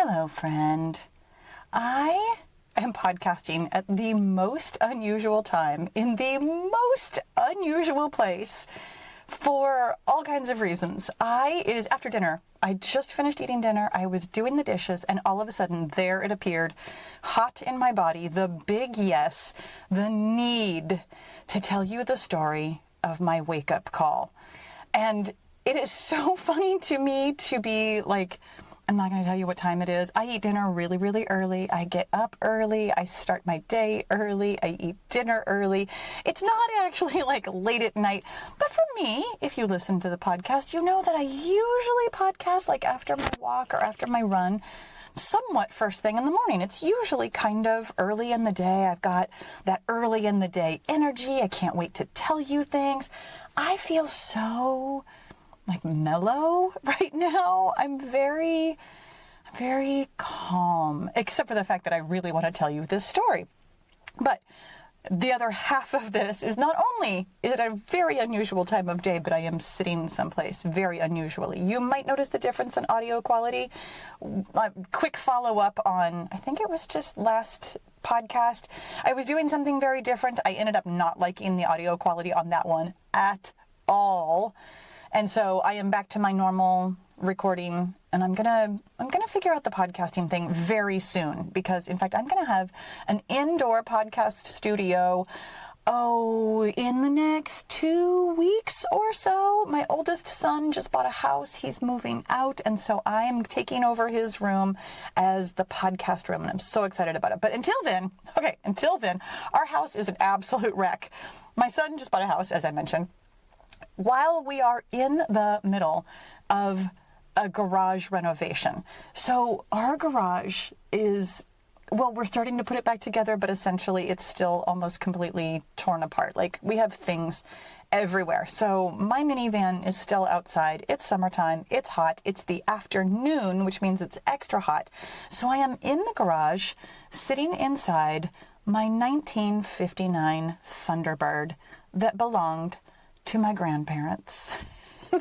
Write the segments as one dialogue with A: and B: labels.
A: Hello, friend. I am podcasting at the most unusual time in the most unusual place for all kinds of reasons. It is after dinner. I just finished eating dinner. I was doing the dishes, and all of a sudden, there it appeared, hot in my body, the big yes, the need to tell you the story of my wake-up call. And it is so funny to me to be like, I'm not going to tell you what time it is. I eat dinner really, really early. I get up early. I start my day early. I eat dinner early. It's not actually like late at night. But for me, if you listen to the podcast, you know that I usually podcast like after my walk or after my run, somewhat first thing in the morning. It's usually kind of early in the day. I've got that early in the day energy. I can't wait to tell you things. I feel so like mellow right now. I'm very calm, except for the fact that I really want to tell you this story. But the other half of this is not only is it a very unusual time of day, but I am sitting someplace very unusually. You might notice the difference in audio quality. Quick follow-up on, I think it was just last podcast. I was doing something very different. I ended up not liking the audio quality on that one at all. And so I am back to my normal recording, and I'm gonna figure out the podcasting thing very soon, because in fact I'm gonna have an indoor podcast studio in the next 2 weeks or so. My oldest son just bought a house. He's moving out, and so I am taking over his room as the podcast room, and I'm so excited about it. But until then, our house is an absolute wreck. My son just bought a house, as I mentioned, while we are in the middle of a garage renovation. So our garage is, well, we're starting to put it back together, but essentially it's still almost completely torn apart. Like, we have things everywhere. So my minivan is still outside. It's summertime. It's hot. It's the afternoon, which means it's extra hot. So I am in the garage, sitting inside my 1959 Thunderbird that belonged to my grandparents.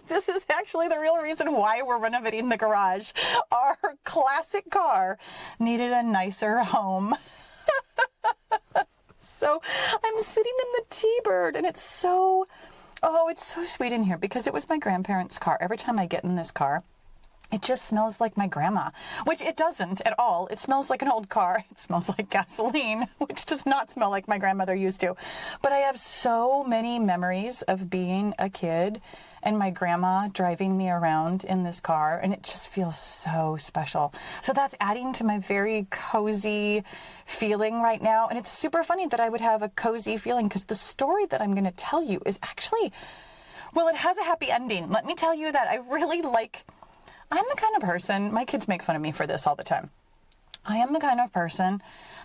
A: This is actually the real reason why we're renovating the garage. Our classic car needed a nicer home. So I'm sitting in the T-Bird, and it's so sweet in here because it was my grandparents' car. Every time I get in this car, it just smells like my grandma, which it doesn't at all. It smells like an old car. It smells like gasoline, which does not smell like my grandmother used to. But I have so many memories of being a kid and my grandma driving me around in this car, and it just feels so special. So that's adding to my very cozy feeling right now. And it's super funny that I would have a cozy feeling, because the story that I'm going to tell you is actually, well, it has a happy ending. Let me tell you that I'm the kind of person, my kids make fun of me for this all the time. I am the kind of person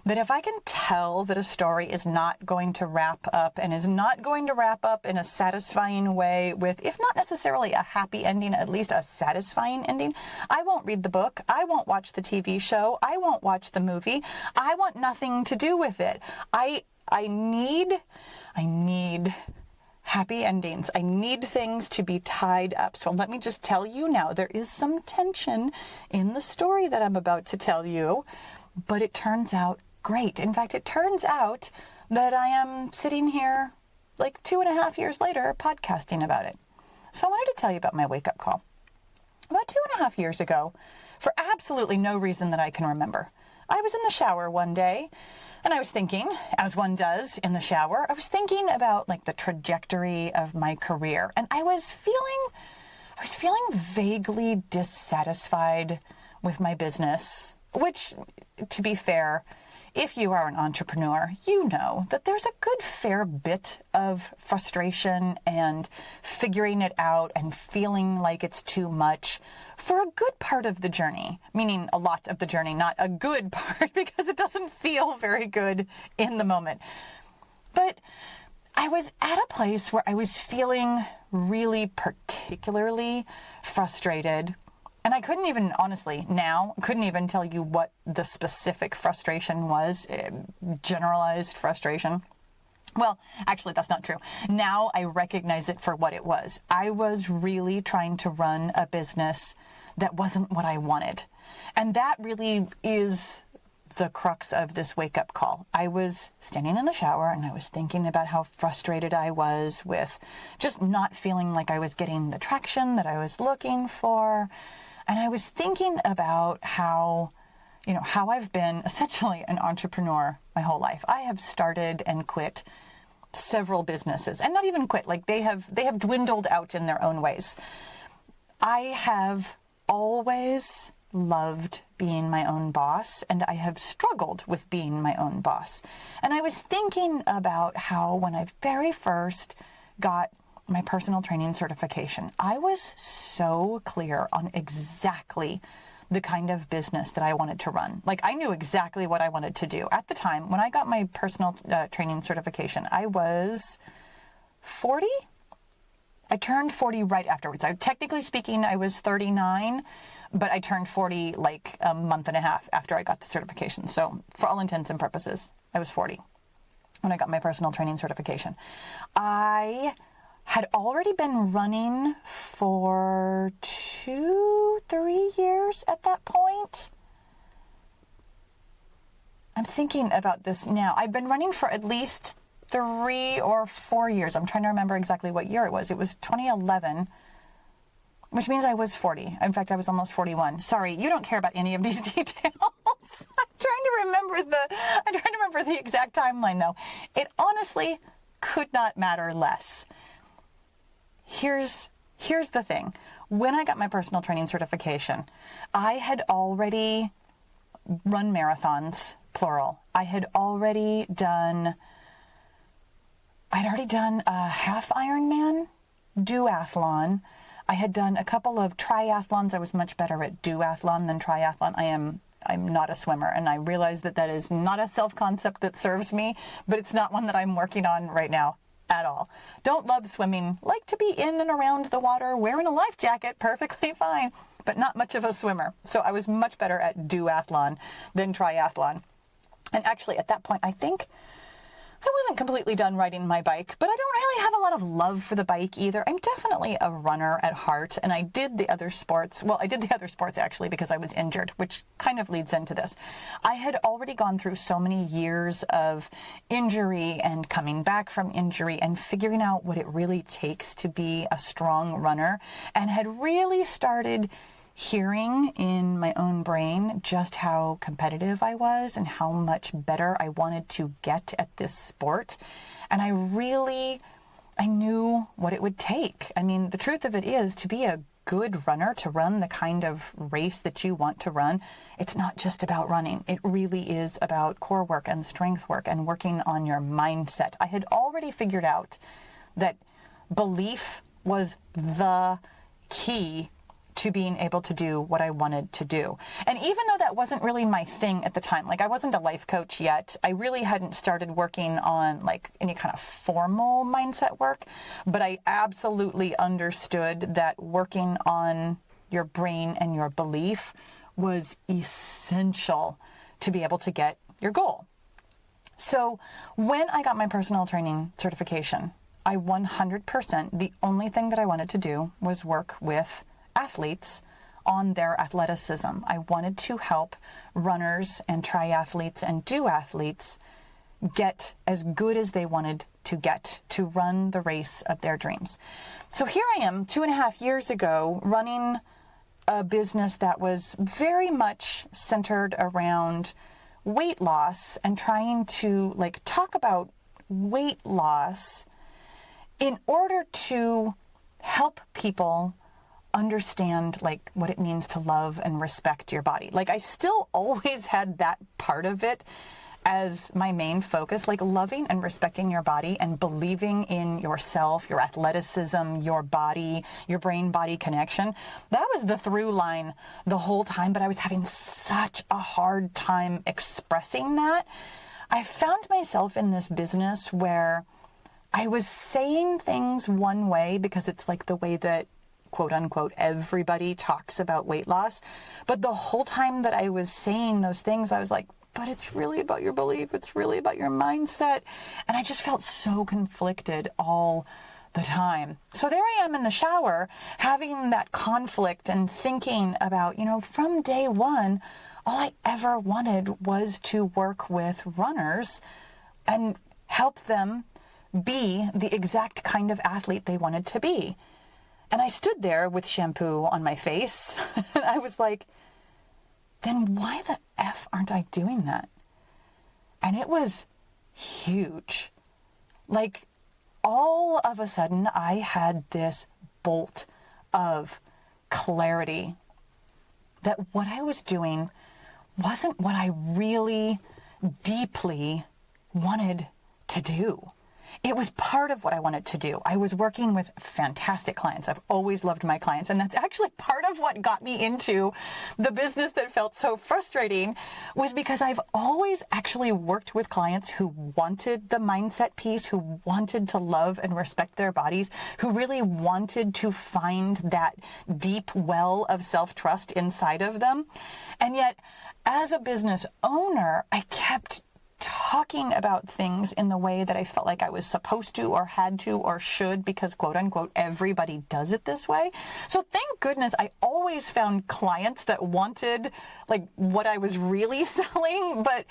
A: that if I can tell that a story is not going to wrap up and is not going to wrap up in a satisfying way with, if not necessarily a happy ending, at least a satisfying ending, I won't read the book. I won't watch the TV show. I won't watch the movie. I want nothing to do with it. I need happy endings. I need things to be tied up. So let me just tell you now, there is some tension in the story that I'm about to tell you, but it turns out great. In fact, it turns out that I am sitting here like 2.5 years later podcasting about it. So I wanted to tell you about my wake-up call. About 2.5 years ago, for absolutely no reason that I can remember, I was in the shower one day, and I was thinking, as one does in the shower, I was thinking about like the trajectory of my career. And I was feeling vaguely dissatisfied with my business, which, to be fair, if you are an entrepreneur, you know that there's a good fair bit of frustration and figuring it out and feeling like it's too much for a good part of the journey, meaning a lot of the journey, not a good part, because it doesn't feel very good in the moment. But I was at a place where I was feeling really particularly frustrated. And I couldn't even, honestly, couldn't even tell you what the specific frustration was, generalized frustration. Well, actually, that's not true. Now I recognize it for what it was. I was really trying to run a business that wasn't what I wanted. And that really is the crux of this wake-up call. I was standing in the shower and I was thinking about how frustrated I was with just not feeling like I was getting the traction that I was looking for. And I was thinking about how I've been essentially an entrepreneur my whole life. I have started and quit several businesses, and not even quit, like they have dwindled out in their own ways. I have always loved being my own boss, and I have struggled with being my own boss. And I was thinking about how when I very first got my personal training certification, I was so clear on exactly the kind of business that I wanted to run. Like, I knew exactly what I wanted to do. At the time, when I got my personal training certification, I was 40. I turned 40 right afterwards. Technically speaking, I was 39, but I turned 40 like a month and a half after I got the certification. So for all intents and purposes, I was 40 when I got my personal training certification. I had already been running for 2-3 years at that point. I'm thinking about this now. I've been running for at least 3 or 4 years. I'm trying to remember exactly what year it was. It was 2011, which means I was 40. In fact, I was almost 41. Sorry, you don't care about any of these details. I'm trying to remember the exact timeline, though. It honestly could not matter less. Here's the thing. When I got my personal training certification, I had already run marathons, plural. I'd already done a half Ironman duathlon. I had done a couple of triathlons. I was much better at duathlon than triathlon. I'm not a swimmer, and I realize that is not a self-concept that serves me, but it's not one that I'm working on right now at all. Don't love swimming. Like to be in and around the water, wearing a life jacket, perfectly fine, but not much of a swimmer. So I was much better at duathlon than triathlon. And actually, at that point, I think I wasn't completely done riding my bike, but I don't really have a lot of love for the bike either. I'm definitely a runner at heart, and I did the other sports. Well, I did the other sports actually because I was injured, which kind of leads into this. I had already gone through so many years of injury and coming back from injury and figuring out what it really takes to be a strong runner, and had really started hearing in my own brain just how competitive I was and how much better I wanted to get at this sport. And I knew what it would take. I mean, the truth of it is, to be a good runner, to run the kind of race that you want to run, it's not just about running. It really is about core work and strength work and working on your mindset. I had already figured out that belief was the key to being able to do what I wanted to do. And even though that wasn't really my thing at the time, like I wasn't a life coach yet, I really hadn't started working on like any kind of formal mindset work, but I absolutely understood that working on your brain and your belief was essential to be able to get your goal. So when I got my personal training certification, I 100%, the only thing that I wanted to do was work with athletes on their athleticism. I wanted to help runners and triathletes and duathletes get as good as they wanted to get to run the race of their dreams. So here I am 2.5 years ago running a business that was very much centered around weight loss and trying to like talk about weight loss in order to help people understand like what it means to love and respect your body. Like I still always had that part of it as my main focus, like loving and respecting your body and believing in yourself, your athleticism, your body, your brain-body connection. That was the through line the whole time, but I was having such a hard time expressing that. I found myself in this business where I was saying things one way because it's like the way that quote unquote, everybody talks about weight loss. But the whole time that I was saying those things, I was like, but it's really about your belief. It's really about your mindset. And I just felt so conflicted all the time. So there I am in the shower having that conflict and thinking about, from day one, all I ever wanted was to work with runners and help them be the exact kind of athlete they wanted to be. And I stood there with shampoo on my face and I was like, then why the F aren't I doing that? And it was huge. Like, all of a sudden, I had this bolt of clarity that what I was doing wasn't what I really deeply wanted to do. It was part of what I wanted to do. I was working with fantastic clients. I've always loved my clients. And that's actually part of what got me into the business that felt so frustrating, was because I've always actually worked with clients who wanted the mindset piece, who wanted to love and respect their bodies, who really wanted to find that deep well of self-trust inside of them. And yet, as a business owner, I kept talking about things in the way that I felt like I was supposed to or had to or should, because quote unquote everybody does it this way. So thank goodness I always found clients that wanted like what I was really selling, but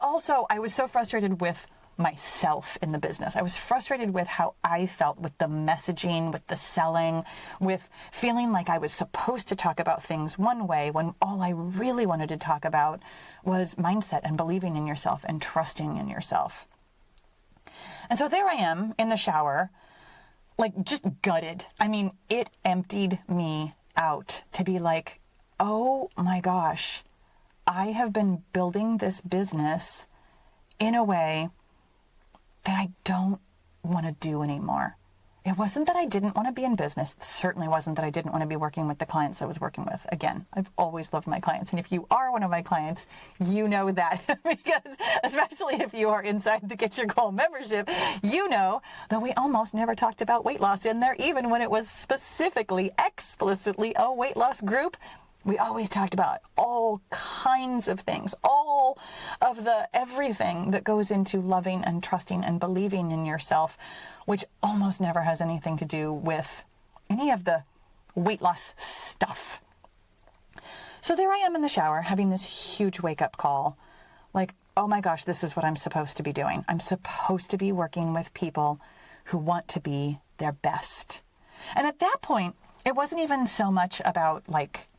A: also I was so frustrated with myself in the business. I was frustrated with how I felt with the messaging, with the selling, with feeling like I was supposed to talk about things one way when all I really wanted to talk about was mindset and believing in yourself and trusting in yourself. And so there I am in the shower, like just gutted. I mean, it emptied me out to be like, oh my gosh, I have been building this business in a way that I don't want to do anymore. It wasn't that I didn't want to be in business. It certainly wasn't that I didn't want to be working with the clients I was working with. Again, I've always loved my clients. And if you are one of my clients, you know that because especially if you are inside the Get Your Goal membership, you know that we almost never talked about weight loss in there, even when it was specifically, explicitly a weight loss group. We always talked about all kinds of things, all of the everything that goes into loving and trusting and believing in yourself, which almost never has anything to do with any of the weight loss stuff. So there I am in the shower having this huge wake-up call. Like, oh my gosh, this is what I'm supposed to be doing. I'm supposed to be working with people who want to be their best. And at that point, it wasn't even so much about like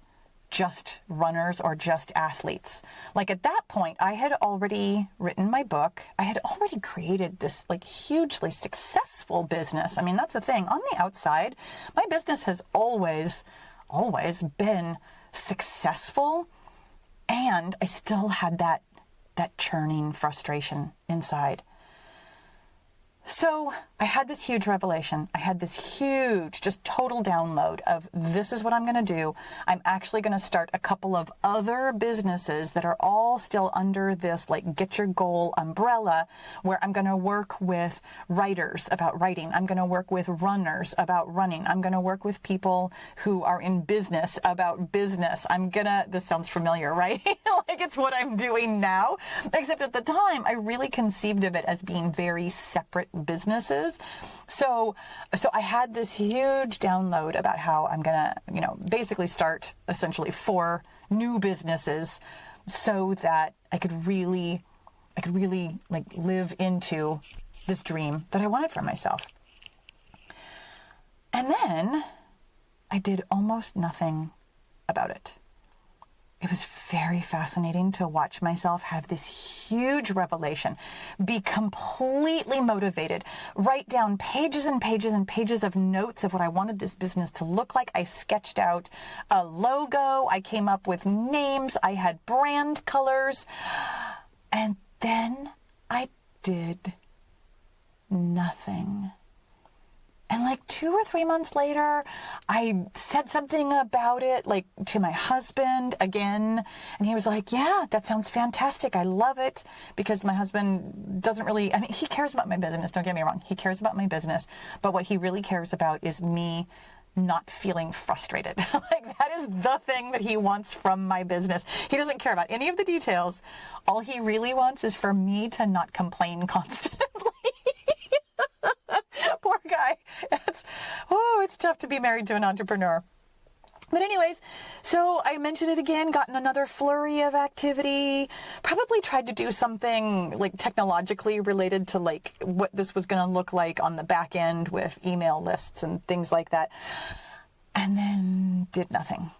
A: just runners or just athletes. Like at that point, I had already written my book. I had already created this like hugely successful business. I mean, that's the thing. On the outside, my business has always been successful. And I still had that churning frustration inside. So I had this huge revelation. I had this huge, just total download of this is what I'm going to do. I'm actually going to start a couple of other businesses that are all still under this like Get Your Goal umbrella, where I'm going to work with writers about writing. I'm going to work with runners about running. I'm going to work with people who are in business about business. This sounds familiar, right? Like it's what I'm doing now, except at the time I really conceived of it as being very separate businesses. So I had this huge download about how I'm going to, basically start essentially 4 new businesses so that I could really like live into this dream that I wanted for myself. And then I did almost nothing about it. It was very fascinating to watch myself have this huge revelation, be completely motivated, write down pages and pages and pages of notes of what I wanted this business to look like. I sketched out a logo. I came up with names. I had brand colors. And then I did nothing. And like 2 or 3 months later, I said something about it, like to my husband again. And he was like, yeah, that sounds fantastic. I love it. Because my husband doesn't really, he cares about my business. Don't get me wrong. He cares about my business. But what he really cares about is me not feeling frustrated. Like that is the thing that he wants from my business. He doesn't care about any of the details. All he really wants is for me to not complain constantly. Poor guy tough to be married to an entrepreneur. But anyways, so I mentioned it again, gotten another flurry of activity, probably tried to do something like technologically related to like what this was going to look like on the back end with email lists and things like that. And then did nothing.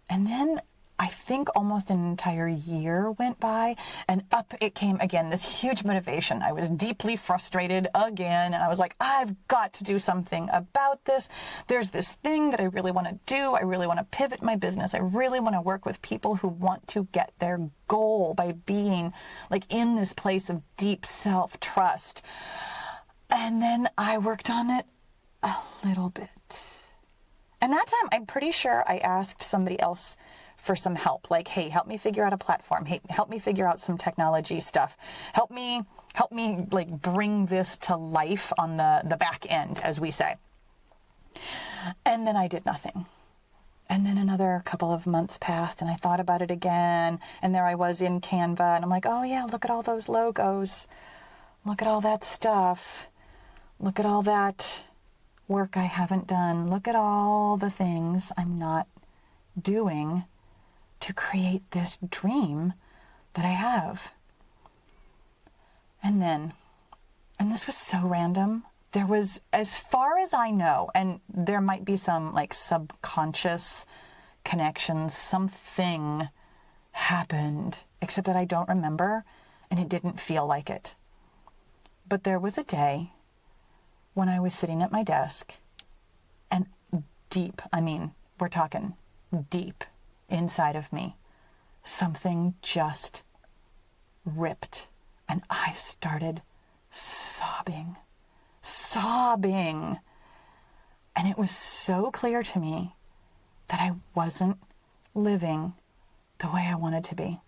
A: And then I think almost an entire year went by, and up it came again, this huge motivation. I was deeply frustrated again, and I was like, I've got to do something about this. There's this thing that I really want to do. I really want to pivot my business. I really want to work with people who want to get their goal by being like in this place of deep self-trust. And then I worked on it a little bit. And that time, I'm pretty sure I asked somebody else for some help. Like, hey, help me figure out a platform. Hey, help me figure out some technology stuff. Help me like bring this to life on the back end, as we say. And then I did nothing. And then another couple of months passed and I thought about it again. And there I was in Canva and I'm like, oh yeah, look at all those logos. Look at all that stuff. Look at all that work I haven't done. Look at all the things I'm not doing to create this dream that I have. And this was so random, there was, as far as I know, and there might be some like subconscious connections, something happened, except that I don't remember, and it didn't feel like it. But there was a day when I was sitting at my desk, and deep, I mean, we're talking deep inside of me, something just ripped, and I started sobbing. And it was so clear to me that I wasn't living the way I wanted to be.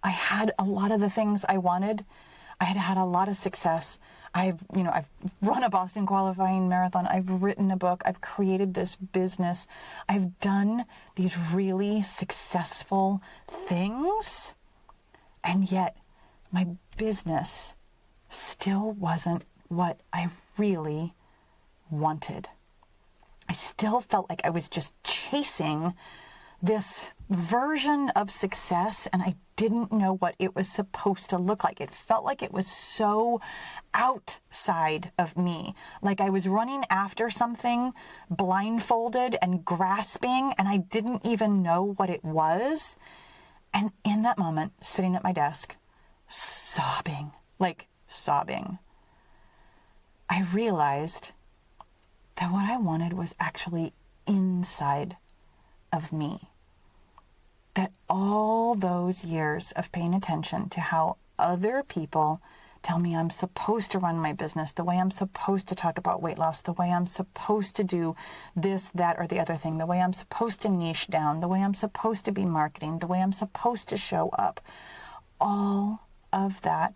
A: I had a lot of the things I wanted. I had had a lot of success. I've run a Boston qualifying marathon. I've written a book. I've created this business. I've done these really successful things. And yet my business still wasn't what I really wanted. I still felt like I was just chasing this version of success, and I didn't know what it was supposed to look like. It felt like it was so outside of me, like I was running after something blindfolded and grasping, and I didn't even know what it was. And in that moment, sitting at my desk, sobbing, I realized that what I wanted was actually inside of me. That all those years of paying attention to how other people tell me I'm supposed to run my business, the way I'm supposed to talk about weight loss, the way I'm supposed to do this, that, or the other thing, the way I'm supposed to niche down, the way I'm supposed to be marketing, the way I'm supposed to show up, all of that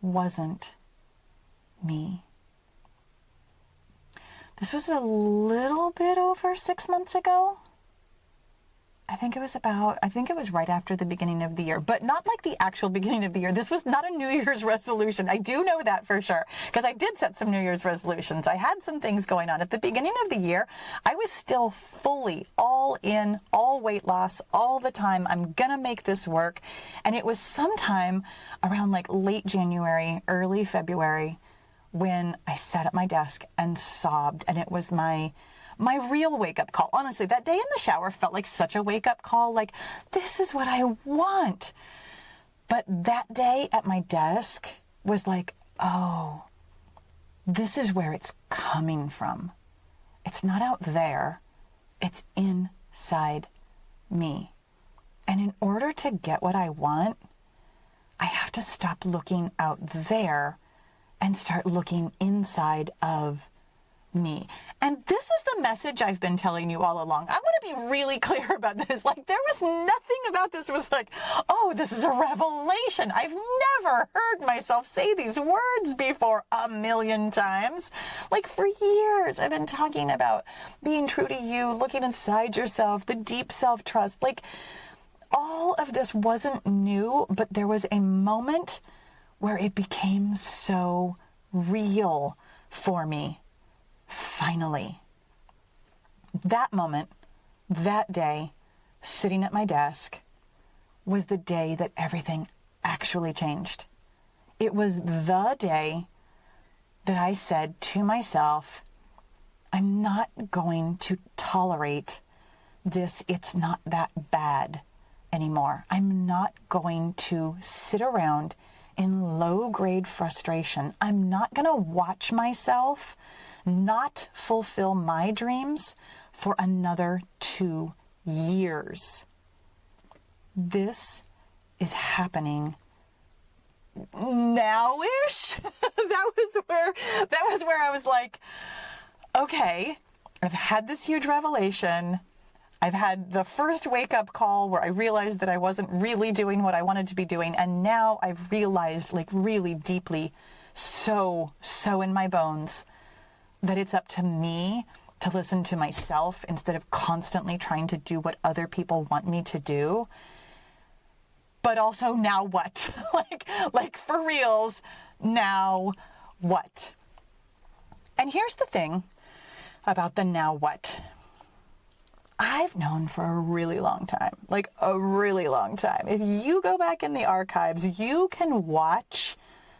A: wasn't me. This was a little bit over 6 months ago. I think it was right after the beginning of the year, but not like the actual beginning of the year. This was not a New Year's resolution. I do know that for sure, because I did set some New Year's resolutions. I had some things going on. At the beginning of the year, I was still fully all in, all weight loss, all the time. I'm going to make this work. And it was sometime around like late January, early February, when I sat at my desk and sobbed, and it was my real wake-up call. Honestly, that day in the shower felt like such a wake-up call, like, this is what I want. But that day at my desk was like, oh, this is where it's coming from. It's not out there. It's inside me. And in order to get what I want, I have to stop looking out there and start looking inside of me. And this is the message I've been telling you all along. I want to be really clear about this. Like, there was nothing about this was like, oh, this is a revelation. I've never heard myself say these words before 1,000,000 times. Like, for years, I've been talking about being true to you, looking inside yourself, the deep self-trust. Like, all of this wasn't new, but there was a moment where it became so real for me. Finally. That moment, that day, sitting at my desk, was the day that everything actually changed. It was the day that I said to myself, I'm not going to tolerate this, it's not that bad anymore. I'm not going to sit around in low-grade frustration. I'm not going to watch myself not fulfill my dreams for another 2 years. This is happening now-ish. that was where I was like, okay, I've had this huge revelation. I've had the first wake-up call where I realized that I wasn't really doing what I wanted to be doing. And now I've realized, like, really deeply, so in my bones, that it's up to me to listen to myself instead of constantly trying to do what other people want me to do. But also, now what? like for reals, now what? And here's the thing about the now what. I've known for a really long time, like a really long time. If you go back in the archives, you can watch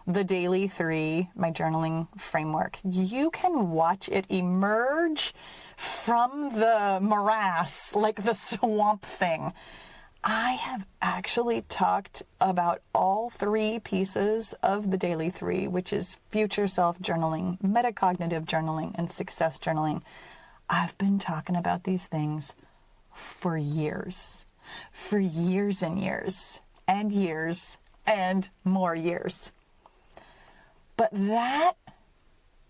A: the Daily 3, my journaling framework. You can watch it emerge from the morass, like the swamp thing. I have actually talked about all 3 pieces of the Daily 3, which is future self journaling, metacognitive journaling, and success journaling. I've been talking about these things for years and years and years and more years. But that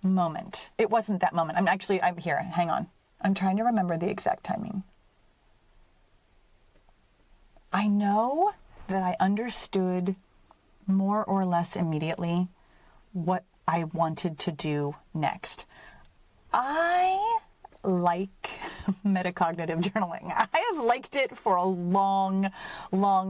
A: moment, it wasn't that moment. I'm here. Hang on. I'm trying to remember the exact timing. I know that I understood more or less immediately what I wanted to do next. I like metacognitive journaling. I have liked it for a long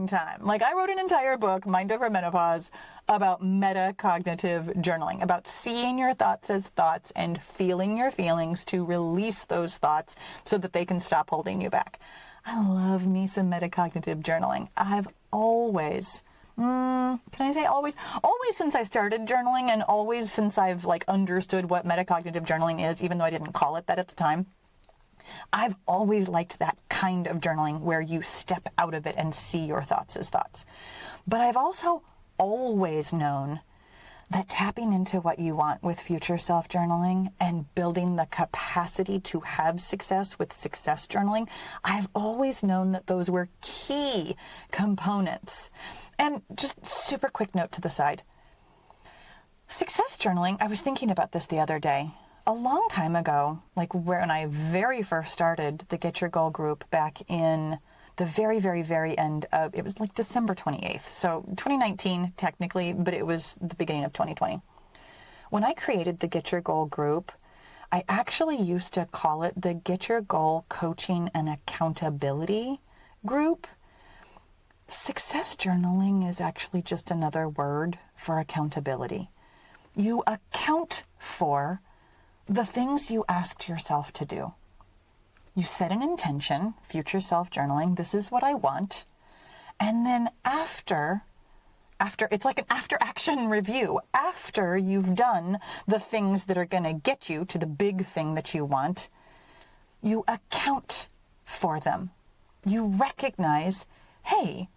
A: time. Like, I wrote an entire book, Mind Over Menopause, about metacognitive journaling, about seeing your thoughts as thoughts and feeling your feelings to release those thoughts so that they can stop holding you back. I love me some metacognitive journaling. I've always, can I say always? Always since I started journaling, and always since I've understood what metacognitive journaling is, even though I didn't call it that at the time. I've always liked that kind of journaling where you step out of it and see your thoughts as thoughts. But I've also always known that tapping into what you want with future self journaling and building the capacity to have success with success journaling, I've always known that those were key components. And just super quick note to the side. Success journaling, I was thinking about this the other day. A long time ago, like when I very first started the Get Your Goal group back in the very end of, it was like December 28th. So 2019 technically, but it was the beginning of 2020. When I created the Get Your Goal group, I actually used to call it the Get Your Goal Coaching and Accountability group. Success journaling is actually just another word for accountability. You account for the things you asked yourself to do. You set an intention, future self-journaling, this is what I want. And then after, it's like an after-action review. After you've done the things that are going to get you to the big thing that you want, you account for them. You recognize, hey,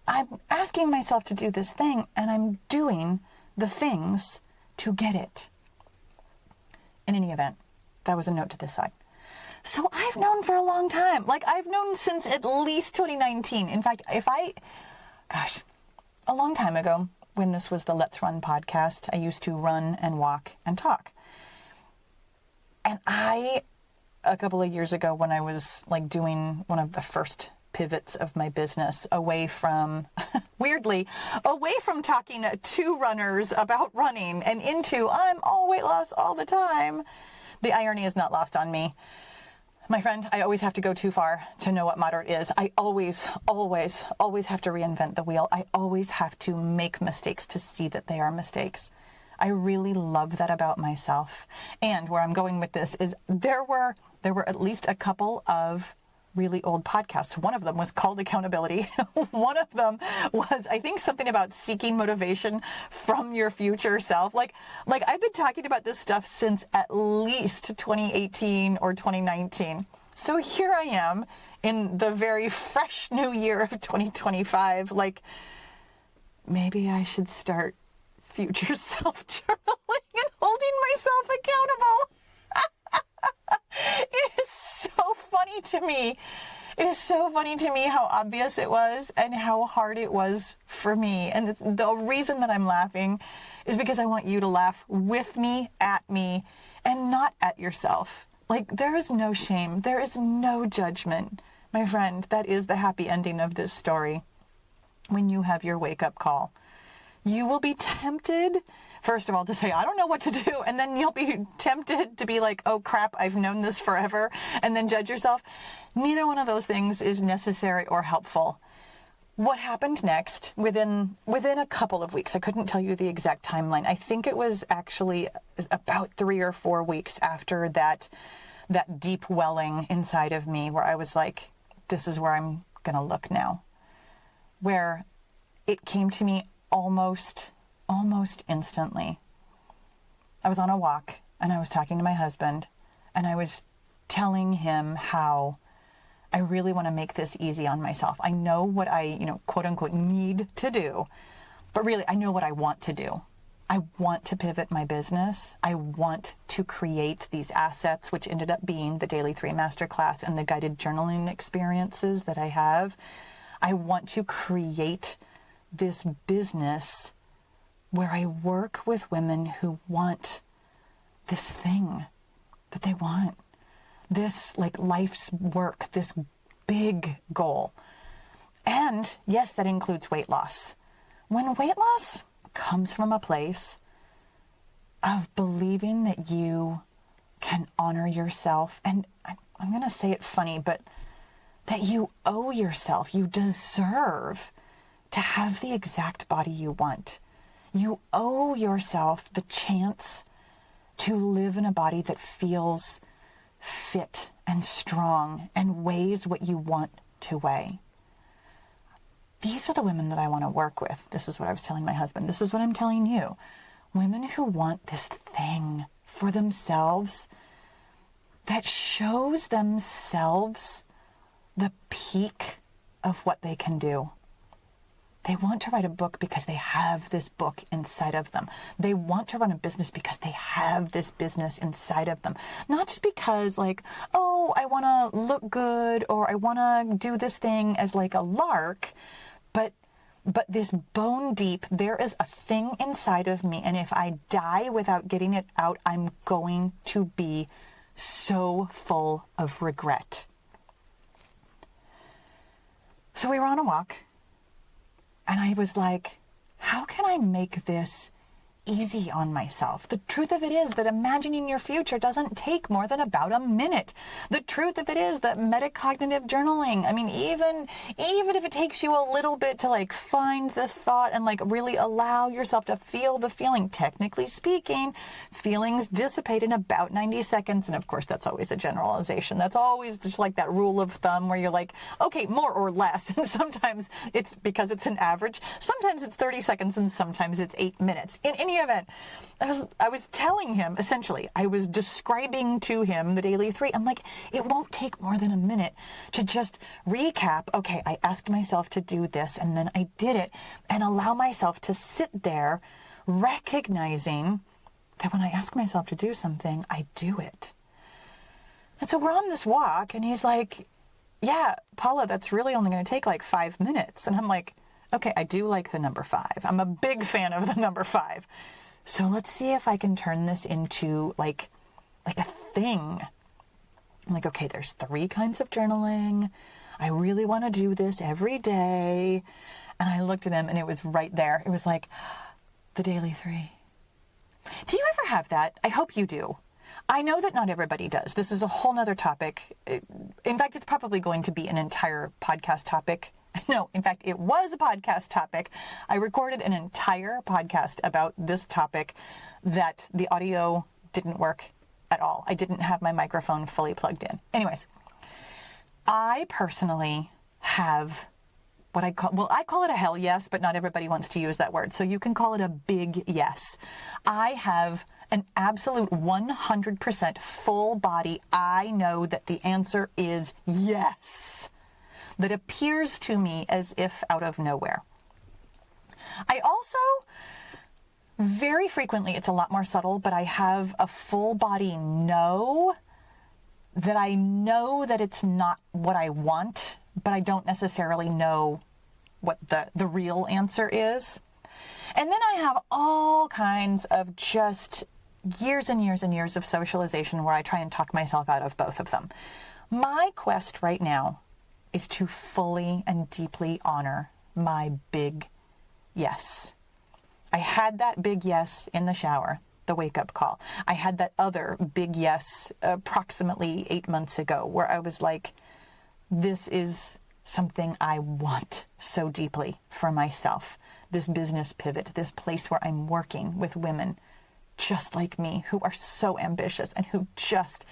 A: I'm asking myself to do this thing, and I'm doing the things to get it. In any event, that was a note to this side. So I've known for a long time. Like, I've known since at least 2019. In fact, a long time ago, when this was the Let's Run podcast, I used to run and walk and talk. And a couple of years ago, when I was doing one of the first pivots of my business away from, weirdly, away from talking to runners about running and into I'm all weight loss all the time, the irony is not lost on me. My friend, I always have to go too far to know what moderate is. I always have to reinvent the wheel. I always have to make mistakes to see that they are mistakes. I really love that about myself. And where I'm going with this is there were there were at least a couple of really old podcasts. One of them was called Accountability. One of them was, I think, something about seeking motivation from your future self. Like I've been talking about this stuff since at least 2018 or 2019. So here I am in the very fresh new year of 2025. Like, maybe I should start future self journaling and holding myself accountable. It is so funny to me. It is so funny to me how obvious it was and how hard it was for me. And the reason that I'm laughing is because I want you to laugh with me, at me, and not at yourself. Like, there is no shame. There is no judgment. My friend, that is the happy ending of this story. When you have your wake-up call, you will be tempted, first of all, to say, I don't know what to do. And then you'll be tempted to be like, oh crap, I've known this forever. And then judge yourself. Neither one of those things is necessary or helpful. What happened next, within a couple of weeks, I couldn't tell you the exact timeline. I think it was actually about 3 or 4 weeks after that deep welling inside of me where I was like, this is where I'm going to look now. Where it came to me almost instantly. I was on a walk and I was talking to my husband and I was telling him how I really want to make this easy on myself. I know what I, quote unquote, need to do, but really I know what I want to do. I want to pivot my business. I want to create these assets, which ended up being the Daily 3 Masterclass and the guided journaling experiences that I have. I want to create this business where I work with women who want this thing that they want, this like life's work, this big goal. And yes, that includes weight loss. When weight loss comes from a place of believing that you can honor yourself, and I'm going to say it funny, but that you owe yourself, you deserve to have the exact body you want. You owe yourself the chance to live in a body that feels fit and strong and weighs what you want to weigh. These are the women that I want to work with. This is what I was telling my husband. This is what I'm telling you. Women who want this thing for themselves that shows themselves the peak of what they can do. They want to write a book because they have this book inside of them. They want to run a business because they have this business inside of them. Not just because like, oh, I want to look good or I want to do this thing as like a lark, but this bone deep, there is a thing inside of me. And if I die without getting it out, I'm going to be so full of regret. So we were on a walk. And I was like, how can I make this easy on myself? The truth of it is that imagining your future doesn't take more than about a minute. The truth of it is that metacognitive journaling, I mean, even if it takes you a little bit to like find the thought and like really allow yourself to feel the feeling, technically speaking, feelings dissipate in about 90 seconds. And of course, that's always a generalization. That's always just like that rule of thumb where you're like, okay, more or less. And sometimes it's because it's an average. Sometimes it's 30 seconds and sometimes it's 8 minutes. In any event, I was telling him, essentially, I was describing to him the Daily 3. I'm like, it won't take more than a minute to just recap. Okay, I asked myself to do this and then I did it, and allow myself to sit there recognizing that when I ask myself to do something, I do it. And so we're on this walk and he's like, yeah, Paula, that's really only going to take like 5 minutes. And I'm like, okay, I do like the number 5. I'm a big fan of the number 5. So let's see if I can turn this into like a thing. I'm like, okay, there's 3 kinds of journaling. I really want to do this every day. And I looked at him and it was right there. It was like the Daily 3. Do you ever have that? I hope you do. I know that not everybody does. This is a whole nother topic. In fact, it's probably going to be an entire podcast topic. No, in fact, it was a podcast topic. I recorded an entire podcast about this topic that the audio didn't work at all. I didn't have my microphone fully plugged in. Anyways, I personally have what I call it a hell yes, but not everybody wants to use that word. So you can call it a big yes. I have an absolute 100% full body. I know that the answer is yes. That appears to me as if out of nowhere. I also, very frequently, it's a lot more subtle, but I have a full body no, that I know that it's not what I want, but I don't necessarily know what the real answer is. And then I have all kinds of just years and years and years of socialization where I try and talk myself out of both of them. My quest right now is to fully and deeply honor my big yes. I had that big yes in the shower, the wake-up call. I had that other big yes approximately 8 months ago where I was like, this is something I want so deeply for myself. This business pivot, this place where I'm working with women just like me who are so ambitious and who just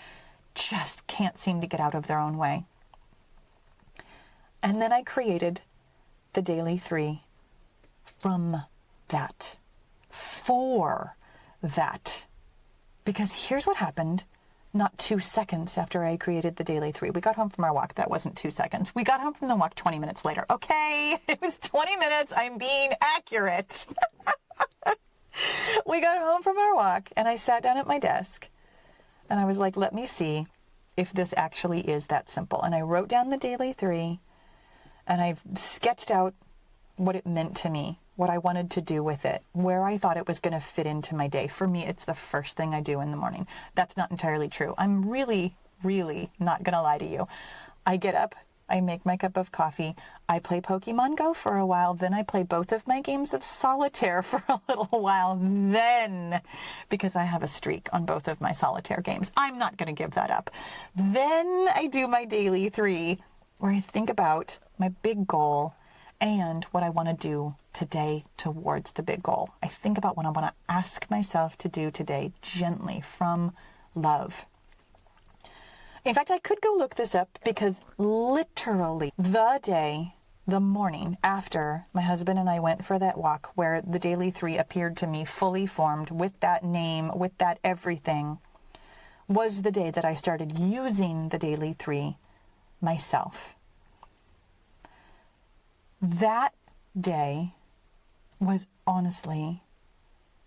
A: can't seem to get out of their own way. And then I created the Daily 3 from that, for that. Because here's what happened not 2 seconds after I created the Daily 3. We got home from our walk. That wasn't 2 seconds. We got home from the walk 20 minutes later. Okay, it was 20 minutes. I'm being accurate. We got home from our walk and I sat down at my desk and I was like, let me see if this actually is that simple. And I wrote down the Daily 3 and I sketched out what it meant to me, what I wanted to do with it, where I thought it was going to fit into my day. For me, it's the first thing I do in the morning. That's not entirely true. I'm really, really not going to lie to you. I get up, I make my cup of coffee, I play Pokemon Go for a while, then I play both of my games of solitaire for a little while, then, because I have a streak on both of my solitaire games, I'm not going to give that up. Then I do my Daily 3, where I think about my big goal and what I want to do today towards the big goal. I think about what I want to ask myself to do today gently from love. In fact, I could go look this up because literally the morning after my husband and I went for that walk where the Daily 3 appeared to me fully formed with that name, with that everything, was the day that I started using the Daily 3 myself. That day was honestly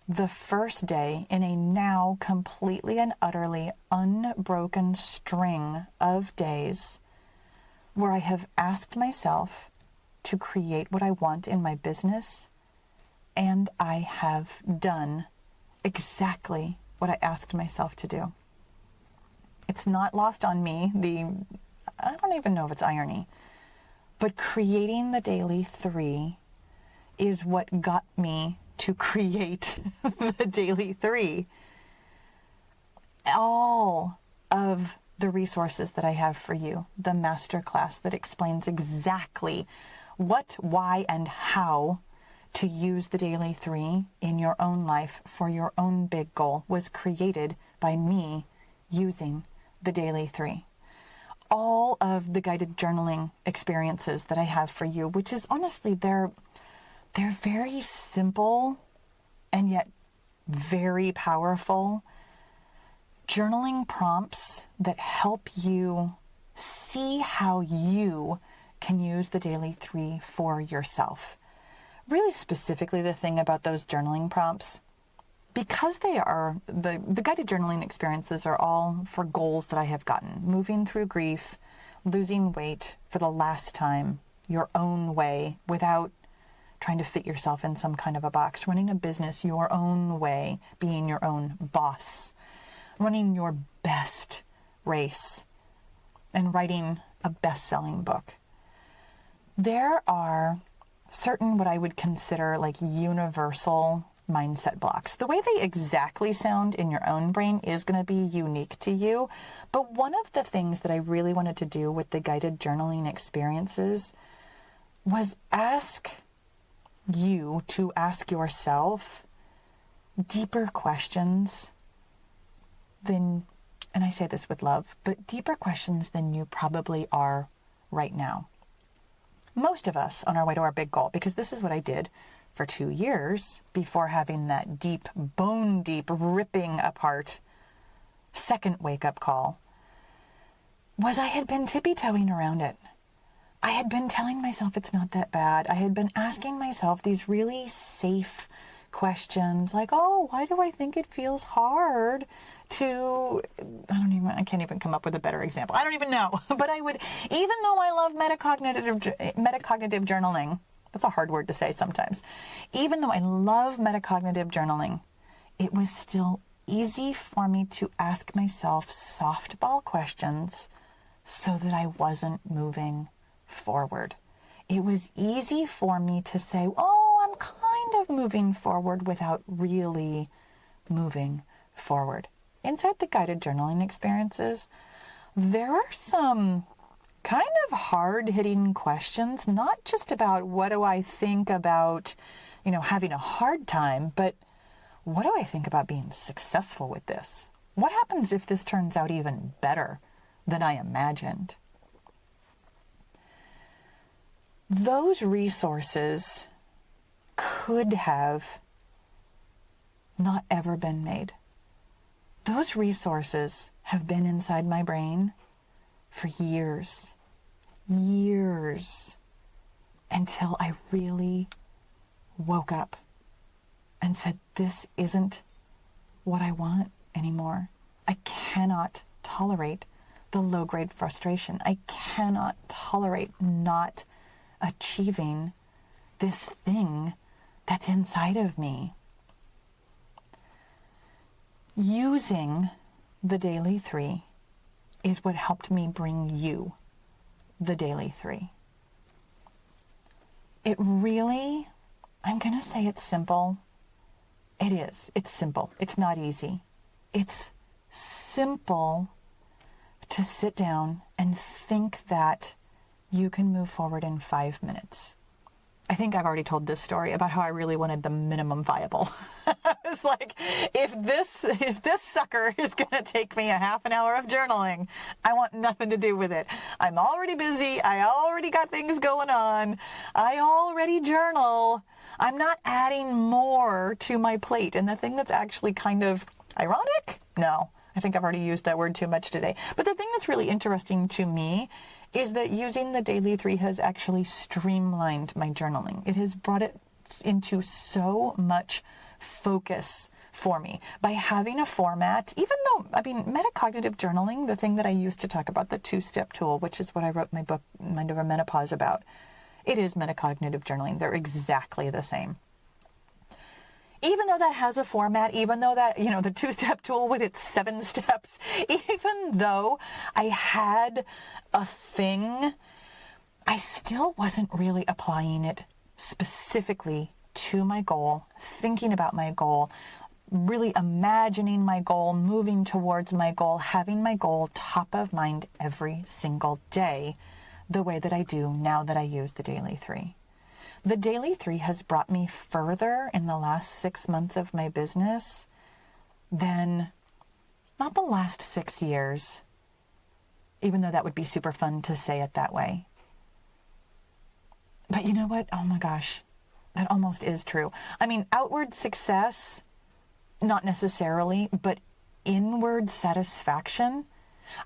A: the first day in a now completely and utterly unbroken string of days where I have asked myself to create what I want in my business, and I have done exactly what I asked myself to do. It's not lost on me, I don't even know if it's irony, but creating the Daily 3 is what got me to create the Daily 3. All of the resources that I have for you, the masterclass that explains exactly what, why, and how to use the Daily 3 in your own life for your own big goal, was created by me using the Daily 3. All of the guided journaling experiences that I have for you, which is honestly, they're very simple and yet very powerful journaling prompts that help you see how you can use the Daily 3 for yourself. Really specifically, the thing about those journaling prompts, because they are, the guided journaling experiences are all for goals that I have gotten. Moving through grief, losing weight for the last time, your own way, without trying to fit yourself in some kind of a box. Running a business your own way, being your own boss. Running your best race. And writing a best-selling book. There are certain what I would consider like universal mindset blocks. The way they exactly sound in your own brain is going to be unique to you. But one of the things that I really wanted to do with the guided journaling experiences was ask you to ask yourself deeper questions than and I say this with love, but deeper questions than you probably are right now. Most of us on our way to our big goal, because this is what I did for 2 years before having that deep, bone deep, ripping apart second wake-up call, was I had been tippy-toeing around it. I had been telling myself it's not that bad. I had been asking myself these really safe questions like, oh, why do I think it feels hard to, I can't even come up with a better example. I don't even know. But I would, even though I love metacognitive journaling, that's a hard word to say sometimes. Even though I love metacognitive journaling, it was still easy for me to ask myself softball questions so that I wasn't moving forward. It was easy for me to say, oh, I'm kind of moving forward without really moving forward. Inside the guided journaling experiences, there are some kind of hard-hitting questions, not just about what do I think about, having a hard time, but what do I think about being successful with this? What happens if this turns out even better than I imagined? Those resources could have not ever been made. Those resources have been inside my brain for years, until I really woke up and said, this isn't what I want anymore. I cannot tolerate the low-grade frustration. I cannot tolerate not achieving this thing that's inside of me. Using the Daily 3 is what helped me bring you the Daily 3. It really, I'm going to say it's simple. It is. It's simple. It's not easy. It's simple to sit down and think that you can move forward in 5 minutes. I think I've already told this story about how I really wanted the minimum viable. I was like, if this sucker is going to take me a half an hour of journaling, I want nothing to do with it. I'm already busy. I already got things going on. I already journal. I'm not adding more to my plate. And the thing that's actually kind of ironic? No, I think I've already used that word too much today. But the thing that's really interesting to me is that using the Daily 3 has actually streamlined my journaling. It has brought it into so much focus for me by having a format, even though, metacognitive journaling, the thing that I used to talk about, the 2-step tool, which is what I wrote my book, Mind Over Menopause, about, it is metacognitive journaling. They're exactly the same. Even though that has a format, even though that, the 2-step tool with its 7 steps, even though I had a thing, I still wasn't really applying it specifically to my goal, thinking about my goal, really imagining my goal, moving towards my goal, having my goal top of mind every single day, the way that I do now that I use the Daily 3. The Daily 3 has brought me further in the last 6 months of my business than, not the last 6 years, even though that would be super fun to say it that way. But you know what? Oh my gosh, that almost is true. Outward success, not necessarily, but inward satisfaction.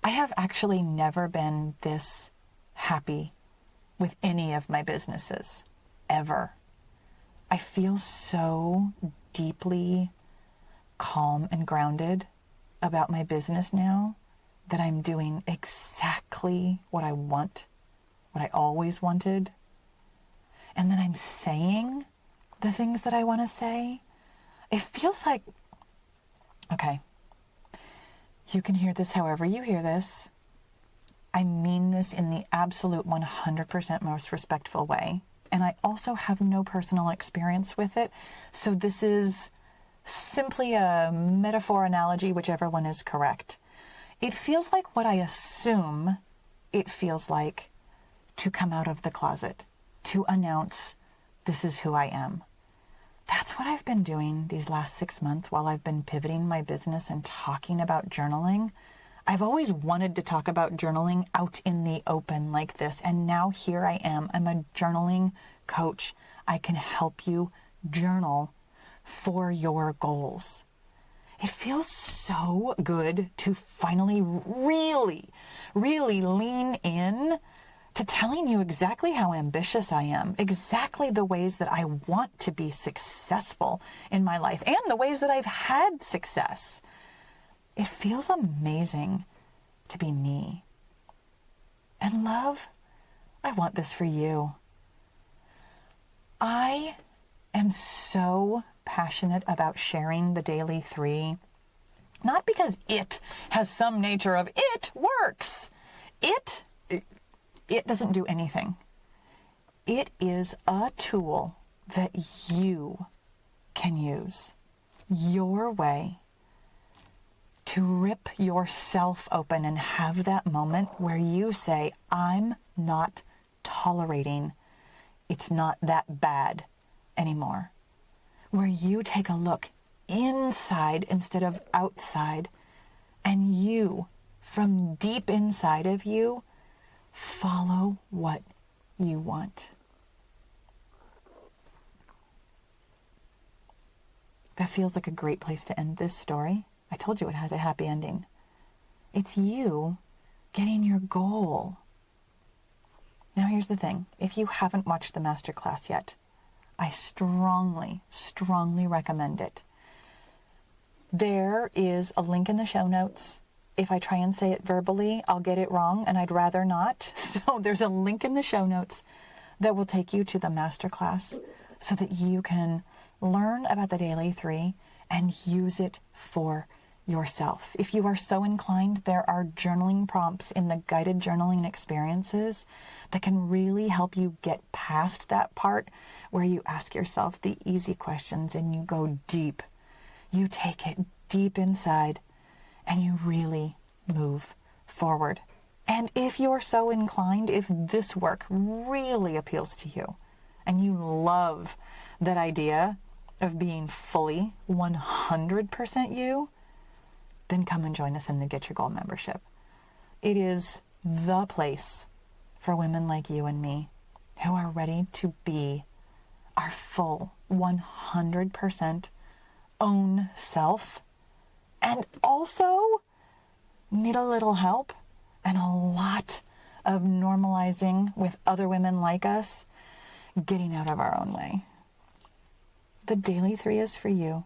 A: I have actually never been this happy with any of my businesses. Ever. I feel so deeply calm and grounded about my business now that I'm doing exactly what I want, what I always wanted. And then I'm saying the things that I want to say. It feels like, okay, you can hear this however you hear this. I mean this in the absolute 100% most respectful way. And I also have no personal experience with it. So this is simply a metaphor, analogy, whichever one is correct. It feels like what I assume it feels like to come out of the closet, to announce, this is who I am. That's what I've been doing these last 6 months while I've been pivoting my business and talking about journaling. I've always wanted to talk about journaling out in the open like this, and now here I am. I'm a journaling coach. I can help you journal for your goals. It feels so good to finally really, really lean in to telling you exactly how ambitious I am, exactly the ways that I want to be successful in my life, and the ways that I've had success. It feels amazing to be me. And love, I want this for you. I am so passionate about sharing the Daily 3, not because it has some nature of it works. It doesn't do anything. It is a tool that you can use your way to rip yourself open and have that moment where you say, I'm not tolerating, it's not that bad anymore. Where you take a look inside instead of outside, and you, from deep inside of you, follow what you want. That feels like a great place to end this story. I told you it has a happy ending. It's you getting your goal. Now here's the thing. If you haven't watched the masterclass yet, I strongly, strongly recommend it. There is a link in the show notes. If I try and say it verbally, I'll get it wrong, and I'd rather not. So there's a link in the show notes that will take you to the masterclass so that you can learn about the Daily 3 and use it for yourself. If you are so inclined, there are journaling prompts in the guided journaling experiences that can really help you get past that part where you ask yourself the easy questions and you go deep. You take it deep inside and you really move forward. And if you're so inclined, if this work really appeals to you and you love that idea of being fully 100% you, then come and join us in the Get Your Goal membership. It is the place for women like you and me who are ready to be our full 100% own self, and also need a little help and a lot of normalizing with other women like us, getting out of our own way. The Daily 3 is for you.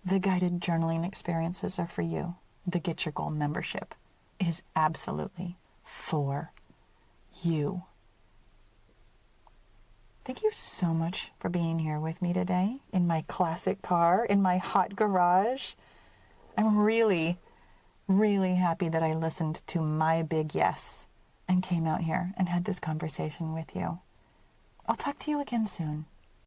A: The guided journaling experiences are for you. The Get Your Goal membership is absolutely for you. Thank you so much for being here with me today in my classic car, in my hot garage. I'm really, really happy that I listened to my big yes and came out here and had this conversation with you. I'll talk to you again soon.